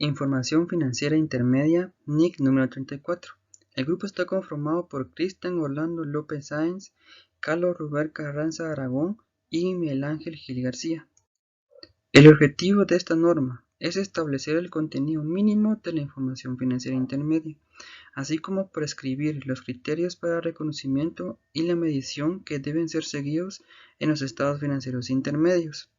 Información financiera intermedia, NIC número 34. El grupo está conformado por Cristian Orlando López Sáenz, Carlos Rubén Carranza Aragón y Miguel Ángel Gil García. El objetivo de esta norma es establecer el contenido mínimo de la información financiera intermedia, así como prescribir los criterios para reconocimiento y la medición que deben ser seguidos en los estados financieros intermedios.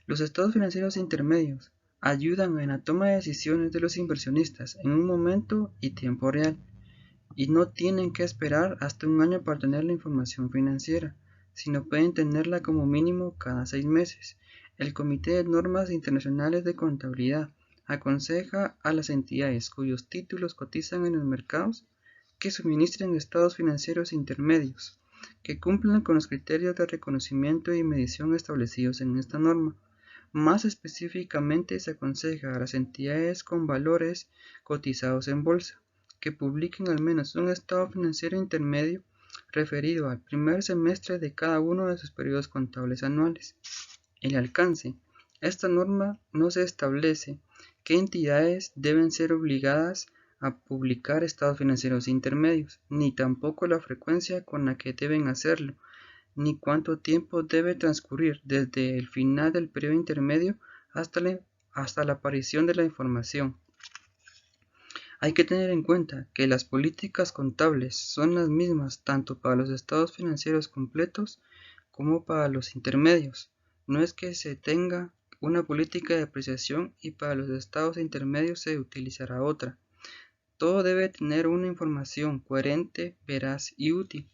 Los estados financieros intermedios ayudan en la toma de decisiones de los inversionistas en un momento y tiempo real, y no tienen que esperar hasta un año para tener la información financiera, sino pueden tenerla como mínimo cada 6 meses. El Comité de Normas Internacionales de Contabilidad aconseja a las entidades cuyos títulos cotizan en los mercados que suministren estados financieros intermedios, que cumplan con los criterios de reconocimiento y medición establecidos en esta norma. Más específicamente, se aconseja a las entidades con valores cotizados en bolsa que publiquen al menos un estado financiero intermedio referido al primer semestre de cada uno de sus periodos contables anuales. El alcance. Esta norma no se establece qué entidades deben ser obligadas a publicar estados financieros intermedios, ni tampoco la frecuencia con la que deben hacerlo, ni cuánto tiempo debe transcurrir desde el final del periodo intermedio hasta la aparición de la información. Hay que tener en cuenta que las políticas contables son las mismas tanto para los estados financieros completos como para los intermedios. No es que se tenga una política de apreciación y para los estados intermedios se utilizará otra. Todo debe tener una información coherente, veraz y útil.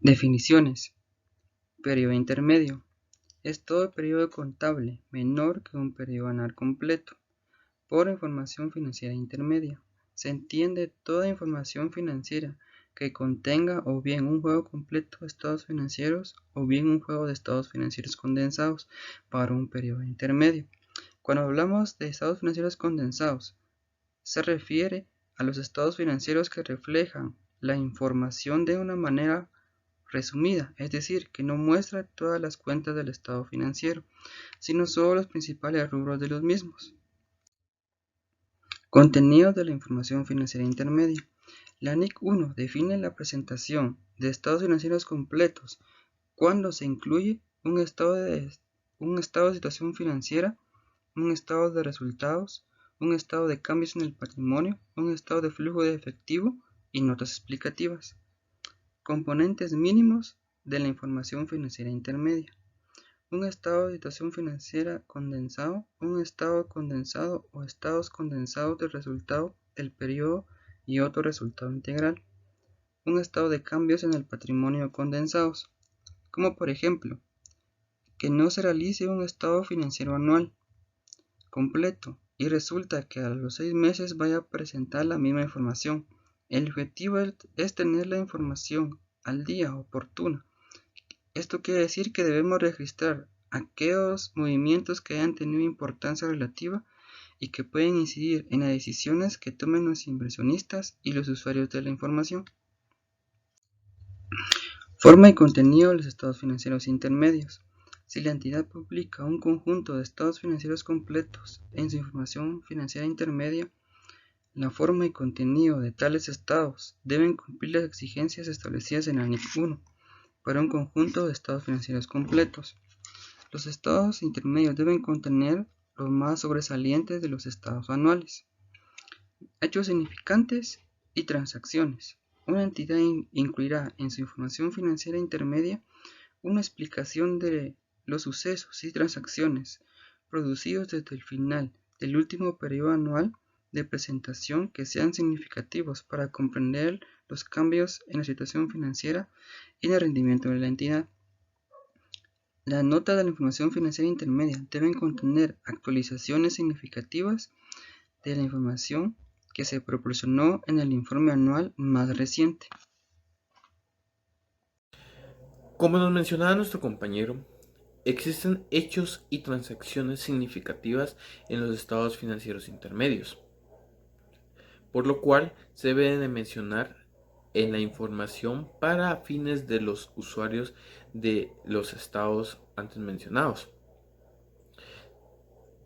Definiciones. Periodo intermedio. Es todo periodo contable menor que un periodo anual completo. Por información financiera intermedia, se entiende toda información financiera que contenga o bien un juego completo de estados financieros o bien un juego de estados financieros condensados para un periodo intermedio. Cuando hablamos de estados financieros condensados, se refiere a los estados financieros que reflejan la información de una manera resumida, es decir, que no muestra todas las cuentas del estado financiero, sino solo los principales rubros de los mismos. Contenido de la información financiera intermedia. La NIC 1 define la presentación de estados financieros completos cuando se incluye un estado de situación financiera, un estado de resultados, un estado de cambios en el patrimonio, un estado de flujo de efectivo y notas explicativas. Componentes mínimos de la información financiera intermedia. Un estado de situación financiera condensado, un estado condensado o estados condensados del resultado del periodo y otro resultado integral. Un estado de cambios en el patrimonio condensados, como por ejemplo, que no se realice un estado financiero anual completo y resulta que a los 6 meses vaya a presentar la misma información. El objetivo es tener la información al día oportuna. Esto quiere decir que debemos registrar aquellos movimientos que hayan tenido importancia relativa y que pueden incidir en las decisiones que tomen los inversionistas y los usuarios de la información. Forma y contenido de los estados financieros intermedios. Si la entidad publica un conjunto de estados financieros completos en su información financiera intermedia, la forma y contenido de tales estados deben cumplir las exigencias establecidas en la NIC 1 para un conjunto de estados financieros completos. Los estados intermedios deben contener los más sobresalientes de los estados anuales. Hechos significantes y transacciones. Una entidad incluirá en su información financiera intermedia una explicación de los sucesos y transacciones producidos desde el final del último periodo anual de presentación que sean significativos para comprender los cambios en la situación financiera y en el rendimiento de la entidad. Las notas de la información financiera intermedia deben contener actualizaciones significativas de la información que se proporcionó en el informe anual más reciente. Como nos mencionaba nuestro compañero, existen hechos y transacciones significativas en los estados financieros intermedios, por lo cual se deben de mencionar en la información para fines de los usuarios de los estados antes mencionados.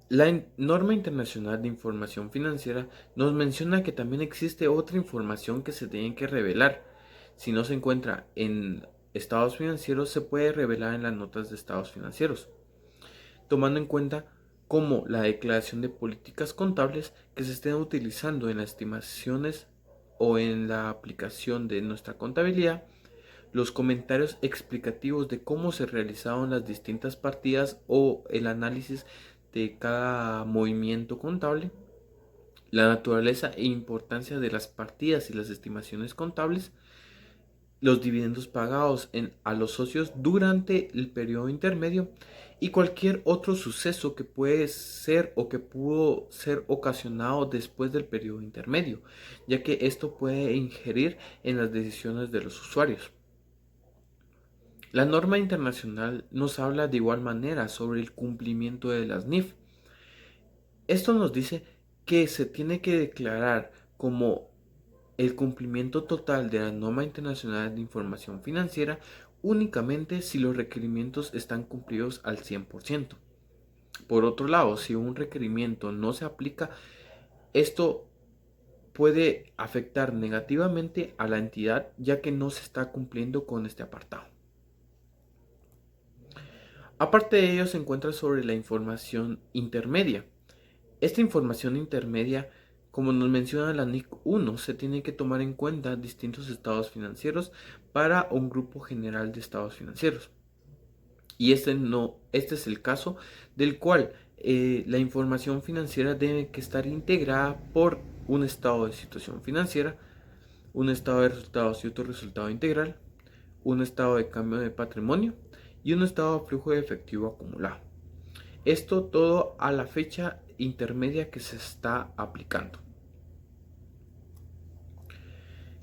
La norma internacional de información financiera nos menciona que también existe otra información que se tiene que revelar. Si no se encuentra en estados financieros, se puede revelar en las notas de estados financieros, tomando en cuenta como la declaración de políticas contables que se estén utilizando en las estimaciones o en la aplicación de nuestra contabilidad, los comentarios explicativos de cómo se realizaron las distintas partidas o el análisis de cada movimiento contable, la naturaleza e importancia de las partidas y las estimaciones contables, los dividendos pagados a los socios durante el periodo intermedio y cualquier otro suceso que puede ser o que pudo ser ocasionado después del periodo intermedio, ya que esto puede ingerir en las decisiones de los usuarios. La norma internacional nos habla de igual manera sobre el cumplimiento de las NIF. Esto nos dice que se tiene que declarar como el cumplimiento total de la norma internacional de información financiera únicamente si los requerimientos están cumplidos al 100%. Por otro lado, si un requerimiento no se aplica, esto puede afectar negativamente a la entidad ya que no se está cumpliendo con este apartado. Aparte de ello, se encuentra sobre la información intermedia. Esta información intermedia, como nos menciona la NIC 1, se tiene que tomar en cuenta distintos estados financieros para un grupo general de estados financieros. Y este es el caso del cual la información financiera debe que estar integrada por un estado de situación financiera, un estado de resultados y otro resultado integral, un estado de cambio de patrimonio y un estado de flujo de efectivo acumulado. Esto todo a la fecha intermedia que se está aplicando.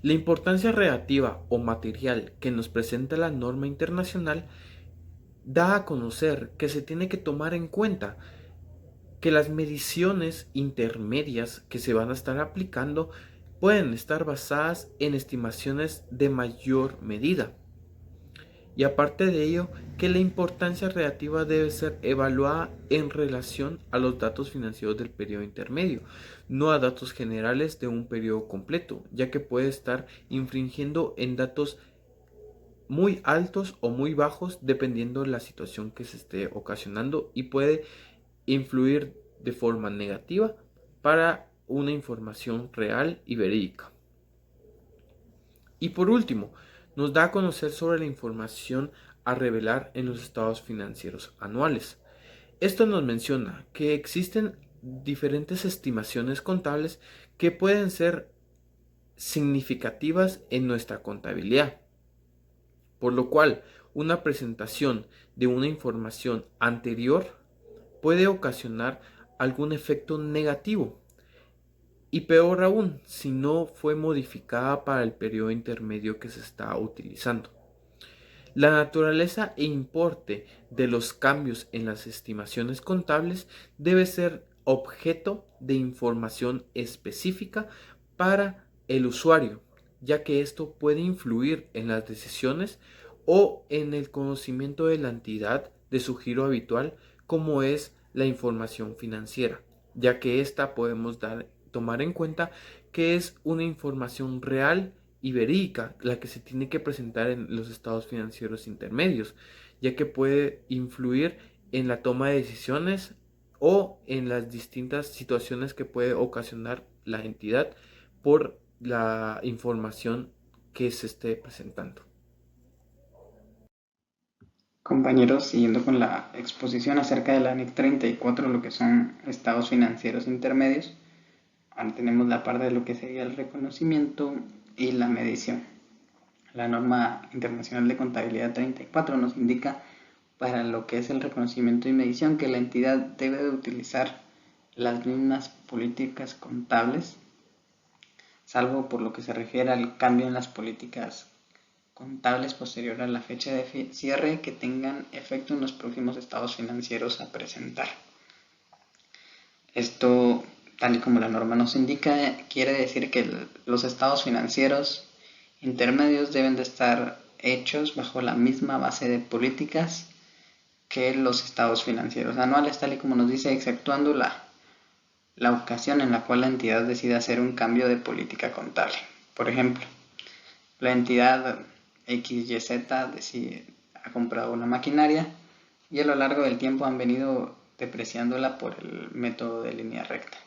La importancia relativa o material que nos presenta la norma internacional da a conocer que se tiene que tomar en cuenta que las mediciones intermedias que se van a estar aplicando pueden estar basadas en estimaciones de mayor medida. Y aparte de ello, que la importancia relativa debe ser evaluada en relación a los datos financieros del periodo intermedio, no a datos generales de un periodo completo, ya que puede estar infringiendo en datos muy altos o muy bajos dependiendo de la situación que se esté ocasionando y puede influir de forma negativa para una información real y verídica. Y por último, nos da a conocer sobre la información a revelar en los estados financieros anuales. Esto nos menciona que existen diferentes estimaciones contables que pueden ser significativas en nuestra contabilidad, por lo cual una presentación de una información anterior puede ocasionar algún efecto negativo. Y peor aún, si no fue modificada para el periodo intermedio que se está utilizando. La naturaleza e importe de los cambios en las estimaciones contables debe ser objeto de información específica para el usuario, ya que esto puede influir en las decisiones o en el conocimiento de la entidad de su giro habitual, como es la información financiera, ya que esta podemos tomar en cuenta que es una información real y verídica la que se tiene que presentar en los estados financieros intermedios, ya que puede influir en la toma de decisiones o en las distintas situaciones que puede ocasionar la entidad por la información que se esté presentando. Compañeros, siguiendo con la exposición acerca de la NIC 34, lo que son estados financieros intermedios, ahora tenemos la parte de lo que sería el reconocimiento y la medición. La norma internacional de contabilidad 34 nos indica para lo que es el reconocimiento y medición que la entidad debe de utilizar las mismas políticas contables, salvo por lo que se refiere al cambio en las políticas contables posterior a la fecha de cierre que tengan efecto en los próximos estados financieros a presentar. Esto, tal y como la norma nos indica, quiere decir que los estados financieros intermedios deben de estar hechos bajo la misma base de políticas que los estados financieros anuales, tal y como nos dice, exceptuando la ocasión en la cual la entidad decida hacer un cambio de política contable. Por ejemplo, la entidad XYZ ha comprado una maquinaria y a lo largo del tiempo han venido depreciándola por el método de línea recta.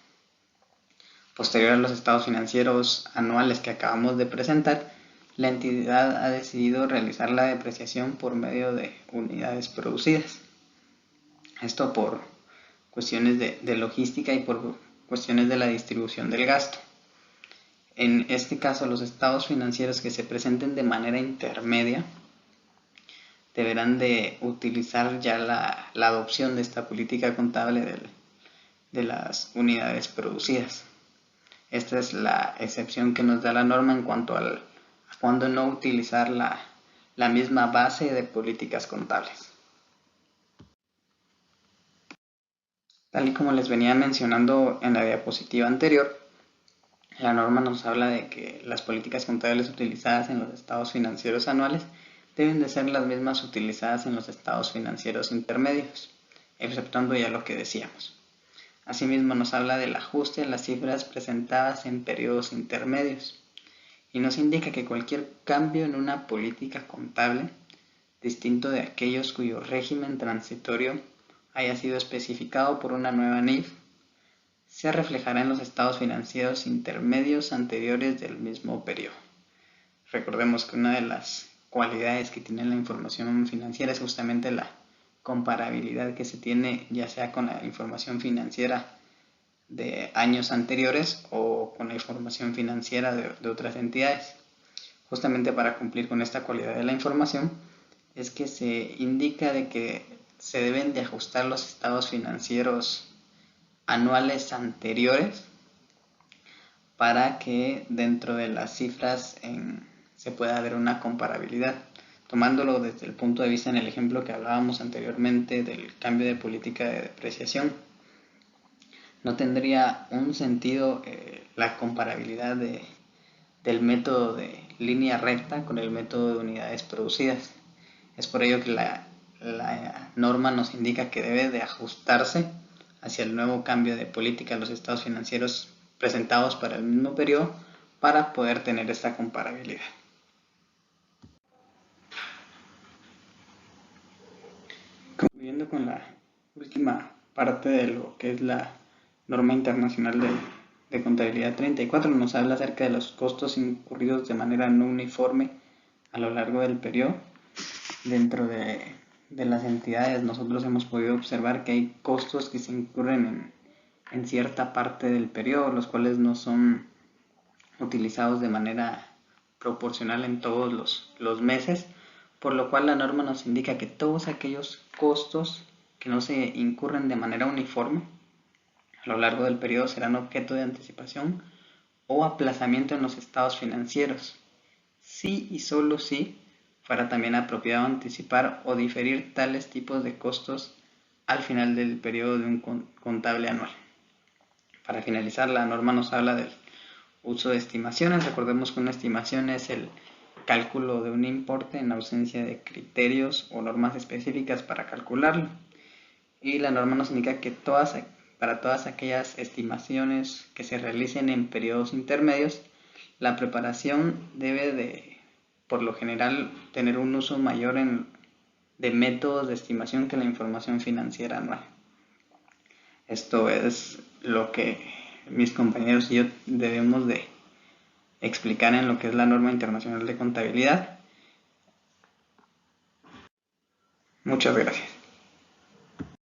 Posterior a los estados financieros anuales que acabamos de presentar, la entidad ha decidido realizar la depreciación por medio de unidades producidas. Esto por cuestiones de logística y por cuestiones de la distribución del gasto. En este caso, los estados financieros que se presenten de manera intermedia deberán de utilizar ya la adopción de esta política contable de las unidades producidas. Esta es la excepción que nos da la norma en cuanto a cuándo no utilizar la misma base de políticas contables. Tal y como les venía mencionando en la diapositiva anterior, la norma nos habla de que las políticas contables utilizadas en los estados financieros anuales deben de ser las mismas utilizadas en los estados financieros intermedios, exceptuando ya lo que decíamos. Asimismo, nos habla del ajuste en las cifras presentadas en periodos intermedios y nos indica que cualquier cambio en una política contable, distinto de aquellos cuyo régimen transitorio haya sido especificado por una nueva NIF, se reflejará en los estados financieros intermedios anteriores del mismo periodo. Recordemos que una de las cualidades que tiene la información financiera es justamente la comparabilidad que se tiene ya sea con la información financiera de años anteriores o con la información financiera de otras entidades. Justamente para cumplir con esta cualidad de la información es que se indica de que se deben de ajustar los estados financieros anuales anteriores para que dentro de las cifras se pueda ver una comparabilidad. Tomándolo desde el punto de vista en el ejemplo que hablábamos anteriormente del cambio de política de depreciación, no tendría un sentido la comparabilidad del método de línea recta con el método de unidades producidas. Es por ello que la norma nos indica que debe de ajustarse hacia el nuevo cambio de política de los estados financieros presentados para el mismo periodo para poder tener esta comparabilidad. Concluyendo con la última parte de lo que es la norma internacional de contabilidad 34, nos habla acerca de los costos incurridos de manera no uniforme a lo largo del periodo. Dentro de las entidades nosotros hemos podido observar que hay costos que se incurren en cierta parte del periodo, los cuales no son utilizados de manera proporcional en todos los meses, por lo cual la norma nos indica que todos aquellos costos que no se incurren de manera uniforme a lo largo del periodo serán objeto de anticipación o aplazamiento en los estados financieros, sí y solo si fuera también apropiado anticipar o diferir tales tipos de costos al final del periodo de un contable anual. Para finalizar, la norma nos habla del uso de estimaciones. Recordemos que una estimación es el cálculo de un importe en ausencia de criterios o normas específicas para calcularlo. Y la norma nos indica que para todas aquellas estimaciones que se realicen en periodos intermedios, la preparación debe de, por lo general, tener un uso mayor de métodos de estimación que la información financiera anual. Esto es lo que mis compañeros y yo debemos de explicar en lo que es la norma internacional de contabilidad. Muchas gracias.